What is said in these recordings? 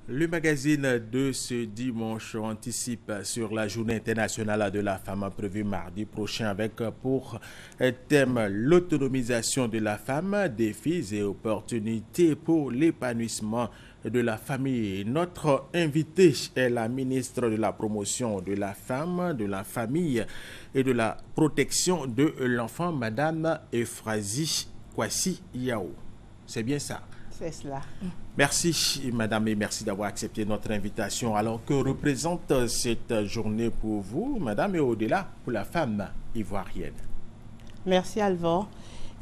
Le magazine de ce dimanche anticipe sur la journée internationale de la femme prévue mardi prochain avec pour thème l'autonomisation de la femme, défis et opportunités pour l'épanouissement de la famille. Notre invitée est la ministre de la promotion de la femme, de la famille et de la protection de l'enfant, Madame Euphrasie Kwasi Yao. C'est bien ça? C'est cela. Merci Madame et merci d'avoir accepté notre invitation. Alors que représente cette journée pour vous, Madame, et au-delà pour la femme ivoirienne? Merci Alvor.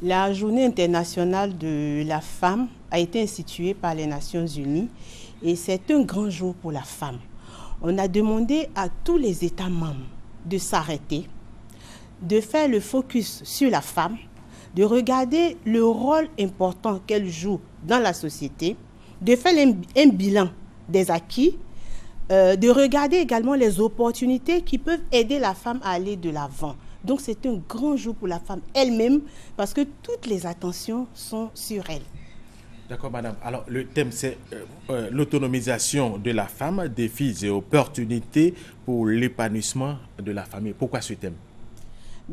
La journée internationale de la femme a été instituée par les Nations Unies et c'est un grand jour pour la femme. On a demandé à tous les États membres de s'arrêter, de faire le focus sur la femme, de regarder le rôle important qu'elle joue dans la société, de faire un bilan des acquis, de regarder également les opportunités qui peuvent aider la femme à aller de l'avant. Donc c'est un grand jour pour la femme elle-même parce que toutes les attentions sont sur elle. D'accord, madame. Alors, le thème, c'est l'autonomisation de la femme, défis et opportunités pour l'épanouissement de la famille. Pourquoi ce thème?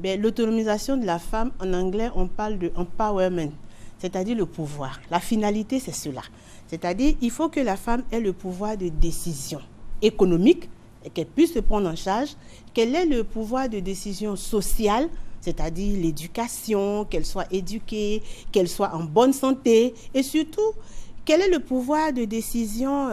L'autonomisation de la femme, en anglais, on parle de empowerment, c'est-à-dire le pouvoir. La finalité, c'est cela. C'est-à-dire il faut que la femme ait le pouvoir de décision économique, qu'elle puisse se prendre en charge, qu'elle ait le pouvoir de décision sociale, c'est-à-dire l'éducation, qu'elle soit éduquée, qu'elle soit en bonne santé, et surtout, qu'elle ait le pouvoir de décision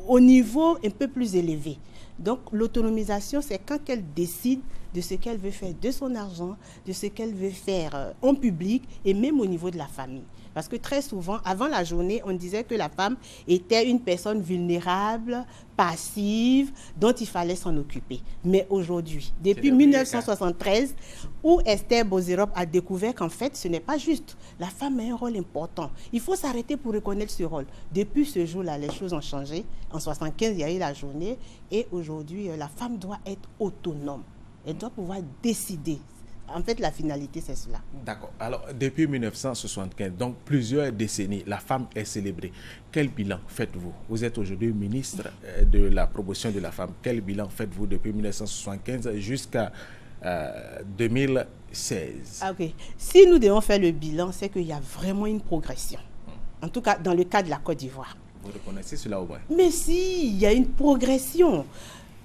au niveau un peu plus élevé. Donc, l'autonomisation, c'est quand elle décide de ce qu'elle veut faire de son argent, de ce qu'elle veut faire en public et même au niveau de la famille. Parce que très souvent, avant la journée, on disait que la femme était une personne vulnérable, passive, dont il fallait s'en occuper. Mais aujourd'hui, depuis 1973, où Esther Bozirop a découvert qu'en fait, ce n'est pas juste. La femme a un rôle important. Il faut s'arrêter pour reconnaître ce rôle. Depuis ce jour-là, les choses ont changé. En 1975, il y a eu la journée. Et aujourd'hui, la femme doit être autonome. Elle doit pouvoir décider. En fait, la finalité, c'est cela. D'accord. Alors, depuis 1975, donc plusieurs décennies, la femme est célébrée. Quel bilan faites-vous? Vous êtes aujourd'hui ministre de la promotion de la femme. Quel bilan faites-vous depuis 1975 jusqu'à 2016? Ok. Si nous devons faire le bilan, c'est qu'il y a vraiment une progression. En tout cas, dans le cas de la Côte d'Ivoire. Vous reconnaissez cela au moins? Mais si, il y a une progression.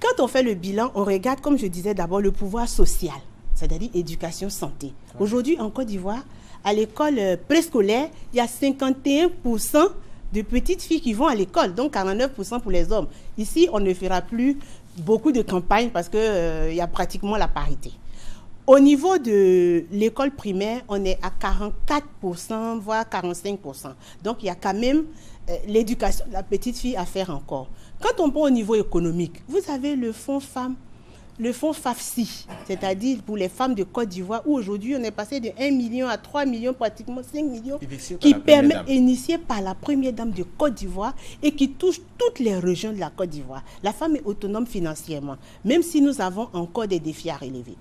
Quand on fait le bilan, on regarde, comme je disais, d'abord le pouvoir social, c'est-à-dire éducation, santé. Aujourd'hui, en Côte d'Ivoire, à l'école préscolaire, il y a 51% de petites filles qui vont à l'école, donc 49% pour les hommes. Ici, on ne fera plus beaucoup de campagnes parce qu'il y a pratiquement la parité. Au niveau de l'école primaire, on est à 44%, voire 45%. Donc, il y a quand même l'éducation de la petite fille à faire encore. Quand on prend au niveau économique, vous avez le fonds femmes, le fonds FAFSI, c'est-à-dire pour les femmes de Côte d'Ivoire, où aujourd'hui on est passé de 1 million à 3 millions, pratiquement 5 millions, qui permet, initié par la première dame de Côte d'Ivoire et qui touche toutes les régions de la Côte d'Ivoire. La femme est autonome financièrement, même si nous avons encore des défis à relever.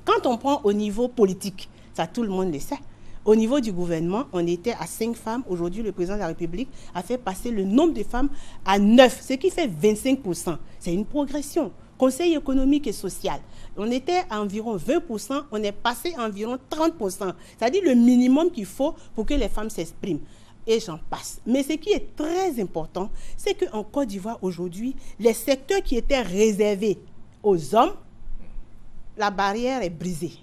Quand on prend au niveau politique, ça tout le monde le sait, au niveau du gouvernement, on était à 5 femmes. Aujourd'hui, le président de la République a fait passer le nombre de femmes à 9, ce qui fait 25%. C'est une progression. Conseil économique et social, on était à environ 20%, on est passé à environ 30%. C'est-à-dire le minimum qu'il faut pour que les femmes s'expriment. Et j'en passe. Mais ce qui est très important, c'est qu'en Côte d'Ivoire, aujourd'hui, les secteurs qui étaient réservés aux hommes, la barrière est brisée.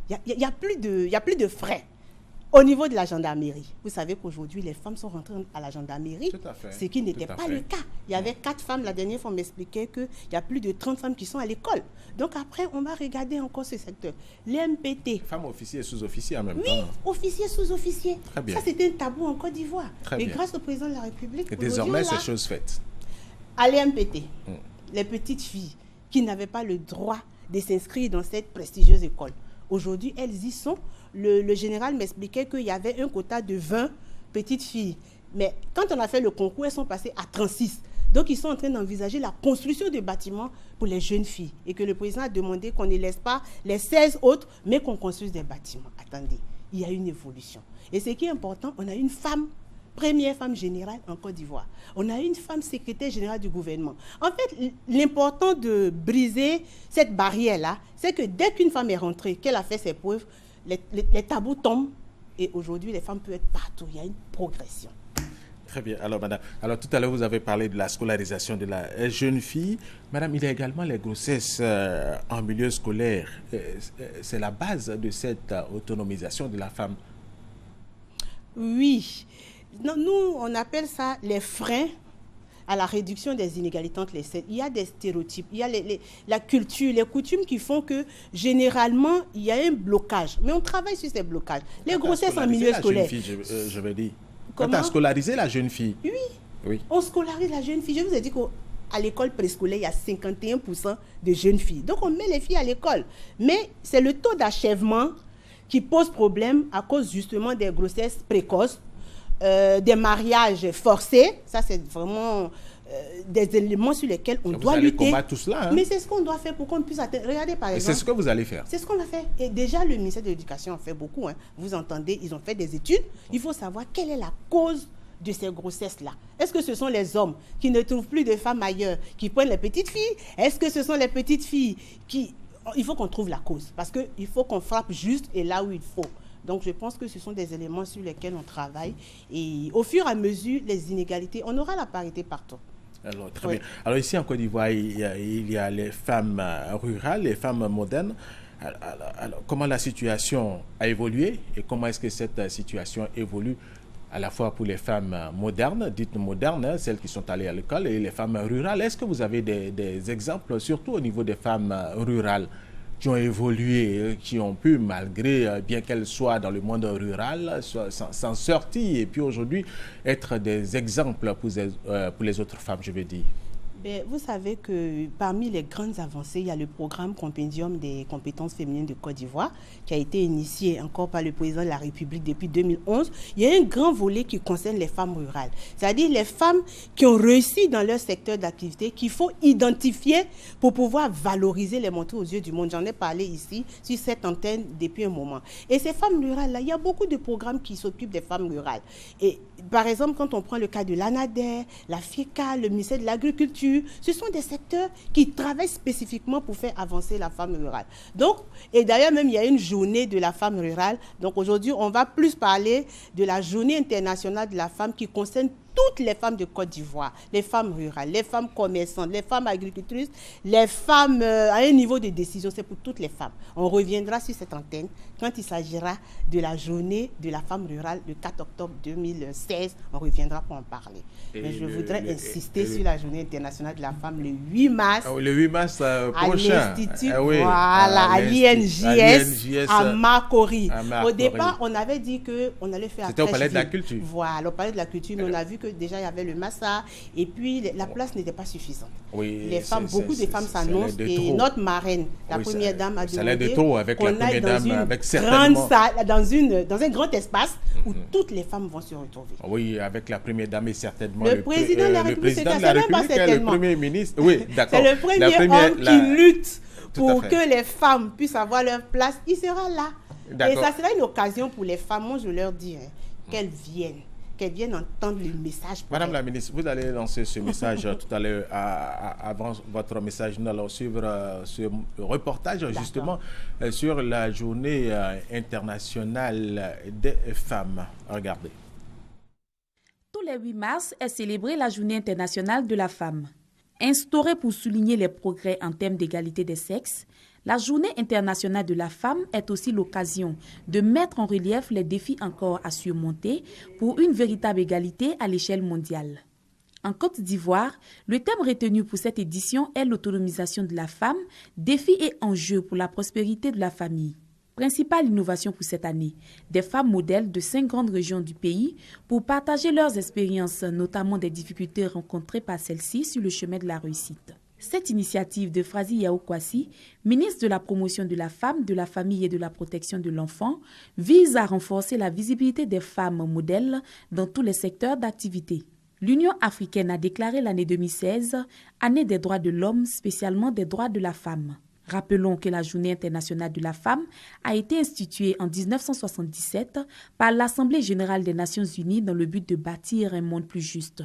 Il n'y a plus de frais. Au niveau de la gendarmerie, vous savez qu'aujourd'hui, les femmes sont rentrées à la gendarmerie, ce qui n'était pas le cas. Il y avait 4 femmes, la dernière fois, on m'expliquait qu'il y a plus de 30 femmes qui sont à l'école. Donc après, on va regarder encore ce secteur. Les MPT. Femmes officiers et sous-officiers en même temps. Oui, officiers, sous-officiers. Très bien. Ça, c'était un tabou en Côte d'Ivoire. Et grâce au président de la République, et désormais, c'est chose faite. À l'MPT, les petites filles qui n'avaient pas le droit de s'inscrire dans cette prestigieuse école, aujourd'hui, elles y sont. Le général m'expliquait qu'il y avait un quota de 20 petites filles. Mais quand on a fait le concours, elles sont passées à 36. Donc, ils sont en train d'envisager la construction de bâtiments pour les jeunes filles. Et que le président a demandé qu'on ne laisse pas les 16 autres, mais qu'on construise des bâtiments. Attendez, il y a une évolution. Et ce qui est important, on a une femme première femme générale en Côte d'Ivoire. On a une femme secrétaire générale du gouvernement. En fait, l'important de briser cette barrière-là, c'est que dès qu'une femme est rentrée, qu'elle a fait ses preuves, les tabous tombent et aujourd'hui, les femmes peuvent être partout. Il y a une progression. Très bien. Alors, madame, tout à l'heure, vous avez parlé de la scolarisation de la jeune fille. Madame, il y a également les grossesses en milieu scolaire. C'est la base de cette autonomisation de la femme. Oui. Non, nous, on appelle ça les freins à la réduction des inégalités entre les sexes. Il y a des stéréotypes, il y a la culture, les coutumes qui font que, généralement, il y a un blocage. Mais on travaille sur ces blocages. Les grossesses en milieu scolaire. Je vais dire. Quand tu as scolarisé la jeune fille. Oui. On scolarise la jeune fille. Je vous ai dit qu'à l'école préscolaire, il y a 51% de jeunes filles. Donc, on met les filles à l'école. Mais c'est le taux d'achèvement qui pose problème à cause justement des grossesses précoces, des mariages forcés. Ça, c'est vraiment des éléments sur lesquels on doit lutter. Combattre tout cela, hein? Mais c'est ce qu'on doit faire pour qu'on puisse atteindre. Regardez par exemple. Et c'est ce que vous allez faire. C'est ce qu'on va faire. Et déjà, le ministère de l'Éducation en fait beaucoup. Hein. Vous entendez, ils ont fait des études. Il faut savoir quelle est la cause de ces grossesses-là. Est-ce que ce sont les hommes qui ne trouvent plus de femmes ailleurs, qui prennent les petites filles? Est-ce que ce sont les petites filles qui... Il faut qu'on trouve la cause. Parce qu'il faut qu'on frappe juste et là où il faut. Donc, je pense que ce sont des éléments sur lesquels on travaille. Et au fur et à mesure, les inégalités, on aura la parité partout. Alors, très bien. Alors, ici en Côte d'Ivoire, il y a les femmes rurales, les femmes modernes. Alors, comment la situation a évolué et comment est-ce que cette situation évolue à la fois pour les femmes modernes, dites modernes, hein, celles qui sont allées à l'école, et les femmes rurales? Est-ce que vous avez des exemples, surtout au niveau des femmes rurales, qui ont évolué, qui ont pu, malgré, bien qu'elles soient dans le monde rural, s'en sortir et puis aujourd'hui être des exemples pour les autres femmes, je veux dire? Vous savez que parmi les grandes avancées, il y a le programme Compendium des compétences féminines de Côte d'Ivoire qui a été initié encore par le président de la République depuis 2011. Il y a un grand volet qui concerne les femmes rurales, c'est-à-dire les femmes qui ont réussi dans leur secteur d'activité qu'il faut identifier pour pouvoir valoriser les montées aux yeux du monde. J'en ai parlé ici sur cette antenne depuis un moment. Et ces femmes rurales-là, il y a beaucoup de programmes qui s'occupent des femmes rurales. Et par exemple, quand on prend le cas de l'ANADER, la FICA, le ministère de l'Agriculture, ce sont des secteurs qui travaillent spécifiquement pour faire avancer la femme rurale. Donc, et d'ailleurs même, il y a une journée de la femme rurale. Donc aujourd'hui, on va plus parler de la journée internationale de la femme qui concerne toutes les femmes de Côte d'Ivoire, les femmes rurales, les femmes commerçantes, les femmes agricultrices, les femmes à un niveau de décision, c'est pour toutes les femmes. On reviendra sur cette antenne quand il s'agira de la journée de la femme rurale le 4 octobre 2016. On reviendra pour en parler. Mais je voudrais insister sur la journée internationale de la femme le 8 mars. Le 8 mars prochain. À l'Institut, à l'INJS, à Makori. Au départ, on avait dit qu'on allait faire... C'était au Palais de la Culture. Voilà, au Palais de la Culture, mais on a vu que déjà il y avait le Massa et puis la place n'était pas suffisante. Oui, beaucoup de femmes s'annoncent et notre marraine, la première dame, a demandé qu'on aille dans un grand espace où toutes les femmes vont se retrouver. Oui, avec la première dame et certainement le président de la République, le premier ministre. Oui, d'accord. C'est le premier homme qui lutte pour que les femmes puissent avoir leur place. Il sera là. Et ça sera une occasion pour les femmes, moi je leur dis, qu'elles viennent entendre le message. Madame la ministre, vous allez lancer ce message tout à l'heure. Avant votre message, nous allons suivre ce reportage justement sur la journée internationale des femmes. Regardez. Tous les 8 mars est célébrée la journée internationale de la femme. Instaurée pour souligner les progrès en termes d'égalité des sexes, la journée internationale de la femme est aussi l'occasion de mettre en relief les défis encore à surmonter pour une véritable égalité à l'échelle mondiale. En Côte d'Ivoire, le thème retenu pour cette édition est l'autonomisation de la femme, défis et enjeux pour la prospérité de la famille. Principale innovation pour cette année, des femmes modèles de 5 grandes régions du pays pour partager leurs expériences, notamment des difficultés rencontrées par celles-ci sur le chemin de la réussite. Cette initiative de Frazi Yaoukwasi, ministre de la Promotion de la Femme, de la Famille et de la Protection de l'Enfant, vise à renforcer la visibilité des femmes modèles dans tous les secteurs d'activité. L'Union africaine a déclaré l'année 2016 année des droits de l'homme, spécialement des droits de la femme. Rappelons que la Journée internationale de la femme a été instituée en 1977 par l'Assemblée générale des Nations unies dans le but de bâtir un monde plus juste,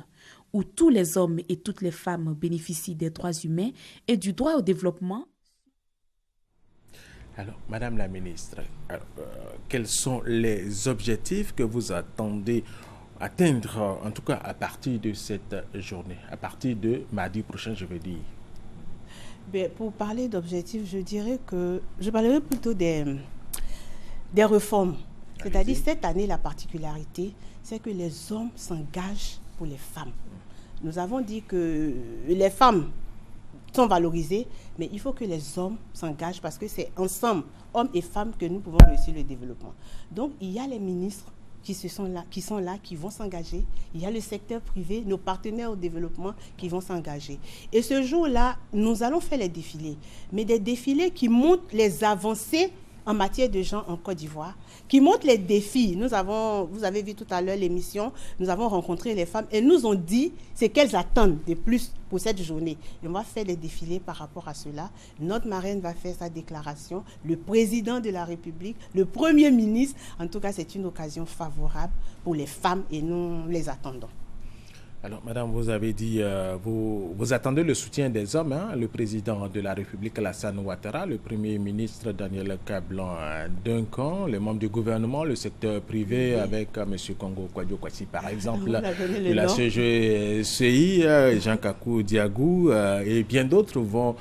où tous les hommes et toutes les femmes bénéficient des droits humains et du droit au développement. Alors, Madame la ministre, quels sont les objectifs que vous attendez atteindre, en tout cas à partir de cette journée, à partir de mardi prochain, je veux dire? Pour parler d'objectifs, je parlerai plutôt des réformes. C'est-à-dire, cette année, la particularité, c'est que les hommes s'engagent pour les femmes. Nous avons dit que les femmes sont valorisées, mais il faut que les hommes s'engagent parce que c'est ensemble, hommes et femmes, que nous pouvons réussir le développement. Donc, il y a les ministres qui vont s'engager. Il y a le secteur privé, nos partenaires au développement qui vont s'engager. Et ce jour-là, nous allons faire les défilés, mais des défilés qui montrent les avancées en matière de genre en Côte d'Ivoire, qui montrent les défis. Vous avez vu tout à l'heure l'émission, nous avons rencontré les femmes et nous ont dit ce qu'elles attendent de plus pour cette journée. Et on va faire les défilés par rapport à cela. Notre marraine va faire sa déclaration, le président de la République, le premier ministre. En tout cas, c'est une occasion favorable pour les femmes et nous les attendons. Alors, madame, vous avez dit, vous attendez le soutien des hommes, hein, le président de la République, Alassane Ouattara, le premier ministre Daniel Kablan d'un camp, les membres du gouvernement, le secteur privé avec M. Congo Kwadjo Kwasi, par exemple, de la CGCI, Jean Kakou Diagou et bien d'autres vont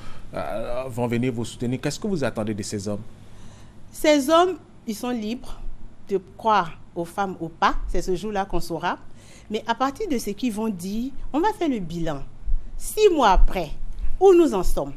venir vous soutenir. Qu'est-ce que vous attendez de ces hommes? Ces hommes, ils sont libres de croire aux femmes ou pas. C'est ce jour-là qu'on saura. Mais à partir de ce qu'ils vont dire, on va faire le bilan. 6 mois après, où nous en sommes.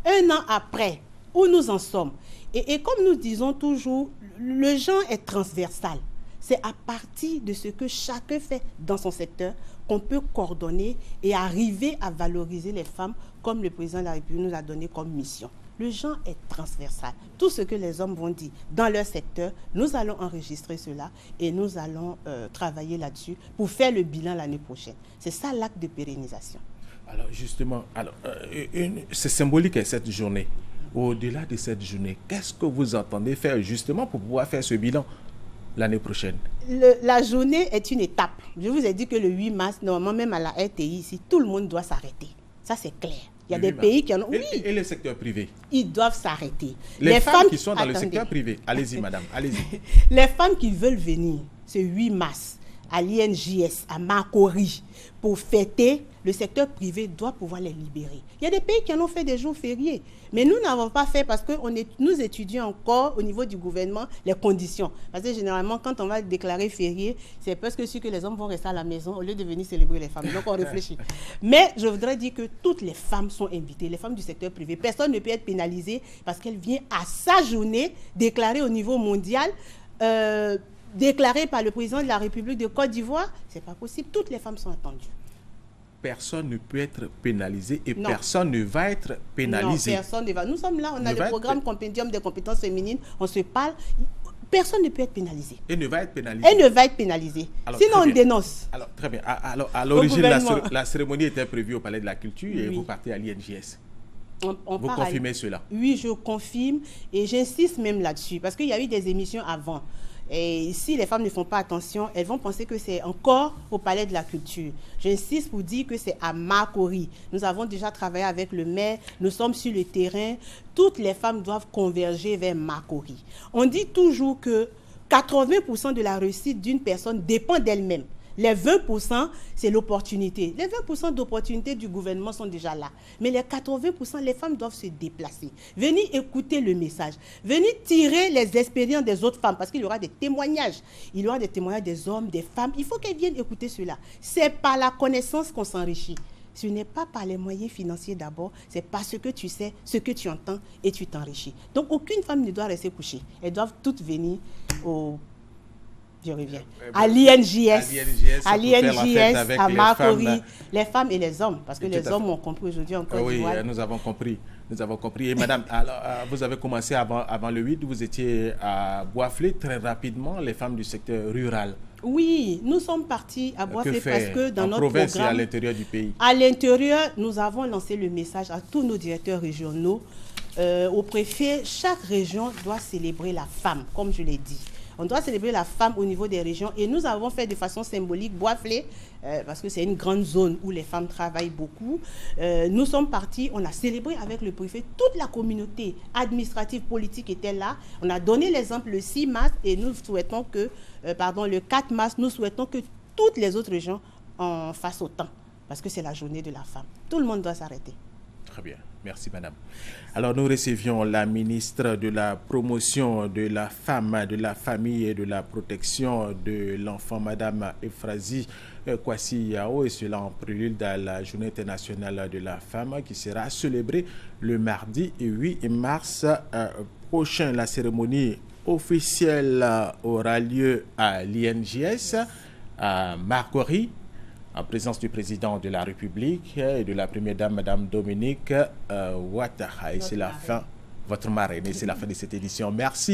1 an après, où nous en sommes. Et comme nous disons toujours, le genre est transversal. C'est à partir de ce que chacun fait dans son secteur qu'on peut coordonner et arriver à valoriser les femmes comme le président de la République nous a donné comme mission. Le genre est transversal. Tout ce que les hommes vont dire dans leur secteur, nous allons enregistrer cela et nous allons travailler là-dessus pour faire le bilan l'année prochaine. C'est ça l'acte de pérennisation. Alors justement, c'est symbolique cette journée. Au-delà de cette journée, qu'est-ce que vous entendez faire justement pour pouvoir faire ce bilan l'année prochaine? La journée est une étape. Je vous ai dit que le 8 mars, normalement même à la RTI ici, tout le monde doit s'arrêter. Ça c'est clair. Il y a des pays qui en ont... Oui. Et le secteur privé? Ils doivent s'arrêter. Les femmes qui sont dans le secteur privé, allez-y madame, allez-y. Les femmes qui veulent venir ce 8 mars à l'INJS, à Makori, pour fêter, le secteur privé doit pouvoir les libérer. Il y a des pays qui en ont fait des jours fériés. Mais nous n'avons pas fait parce que nous étudions encore au niveau du gouvernement les conditions. Parce que généralement, quand on va déclarer férié, c'est parce que sûr que les hommes vont rester à la maison au lieu de venir célébrer les femmes. Donc on réfléchit. Mais je voudrais dire que toutes les femmes sont invitées, les femmes du secteur privé. Personne ne peut être pénalisé parce qu'elle vient à sa journée déclarée au niveau mondial, déclarée par le président de la République de Côte d'Ivoire. C'est pas possible. Toutes les femmes sont attendues. Personne ne peut être pénalisé et non. Personne ne va être pénalisé. Non, personne ne va. Nous sommes là, on a le programme Compendium des compétences féminines, on se parle. Personne ne peut être pénalisé. Et ne va être pénalisé. Et ne va être pénalisé. Alors, sinon, on dénonce. Alors, très bien. Alors, à l'origine, la cérémonie était prévue au Palais de la Culture et vous partez à l'INJS. Vous confirmez cela? Oui, je confirme et j'insiste même là-dessus parce qu'il y a eu des émissions avant. Et si les femmes ne font pas attention, elles vont penser que c'est encore au Palais de la Culture. J'insiste pour dire que c'est à Makori. Nous avons déjà travaillé avec le maire, nous sommes sur le terrain. Toutes les femmes doivent converger vers Makori. On dit toujours que 80% de la réussite d'une personne dépend d'elle-même. Les 20%, c'est l'opportunité. Les 20% d'opportunités du gouvernement sont déjà là. Mais les 80%, les femmes doivent se déplacer. Venir écouter le message. Venir tirer les expériences des autres femmes. Parce qu'il y aura des témoignages. Il y aura des témoignages des hommes, des femmes. Il faut qu'elles viennent écouter cela. C'est par la connaissance qu'on s'enrichit. Ce n'est pas par les moyens financiers d'abord. C'est par ce que tu sais, ce que tu entends et tu t'enrichis. Donc, aucune femme ne doit rester couchée. Elles doivent toutes venir au... Je reviens. À l'INJS, à Makori, les femmes et les hommes, parce que les hommes ont compris aujourd'hui en Côte d'Ivoire. Oui, nous avons compris. Et madame, alors, vous avez commencé avant le 8, vous étiez à Boisflé très rapidement, les femmes du secteur rural. Oui, nous sommes partis à Boisflé parce que dans notre province programme, et à l'intérieur du pays. À l'intérieur, nous avons lancé le message à tous nos directeurs régionaux au préfet, chaque région doit célébrer la femme, comme je l'ai dit. On doit célébrer la femme au niveau des régions et nous avons fait de façon symbolique Bois-Flé, parce que c'est une grande zone où les femmes travaillent beaucoup. Nous sommes partis, on a célébré avec le préfet, toute la communauté administrative, politique était là. On a donné l'exemple le 6 mars et nous souhaitons que, le 4 mars, nous souhaitons que toutes les autres régions en fassent autant, parce que c'est la journée de la femme. Tout le monde doit s'arrêter. Très bien, merci madame. Alors nous recevions la ministre de la promotion de la femme, de la famille et de la protection de l'enfant, madame Euphrasie Kwasi Yao, et cela en prélude à la journée internationale de la femme qui sera célébrée le mardi 8 mars prochain. La cérémonie officielle aura lieu à l'INJS, à Marcory, en présence du président de la République et de la première dame, madame Dominique Ouattara. Et c'est la fin, votre marraine, et c'est la fin de cette édition. Merci.